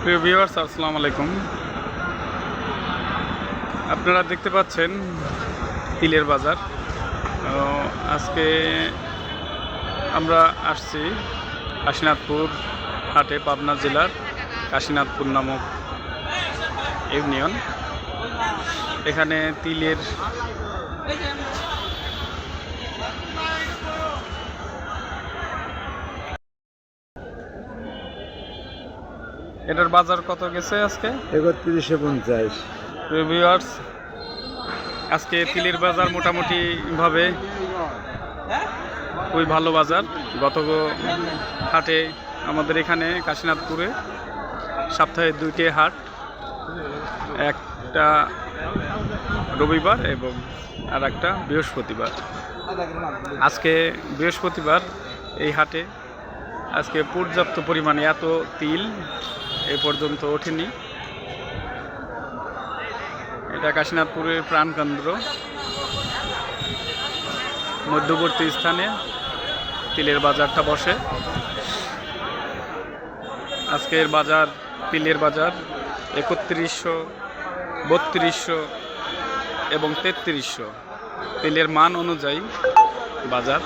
প্রিয় ভিউয়ার্স, আসসালামু আলাইকুম। আপনারা দেখতে পাচ্ছেন তিলের বাজার। আজকে আমরা আসছি কাশীনাথপুর হাটে, পাবনা জেলার কাশীনাথপুর নামক ইউনিয়ন। এখানে তিলের এটার বাজার কত গেছে আজকে? ৩১50। প্রিয় ভিউয়ার্স, আজকে তিলের বাজার মোটামুটি ভাবে খুবই ভালো বাজার। গত হাটে আমাদের এখানে কাশীনাথপুরে সপ্তাহে 2টি হাট, একটা রবিবার এবং আর একটা বৃহস্পতিবার। আজকে বৃহস্পতিবার এই হাটে আজকে পর্যাপ্ত পরিমাণে এত তিল এ পর্যন্ত ওঠেনি। এটা কাশীনাথপুরের প্রাণকেন্দ্র, মধ্যবর্তী স্থানে তিলের বাজারটা বসে। আজকের বাজার, তিলের বাজার 3100, 3200 এবং 3300 তিলের মান অনুযায়ী বাজার।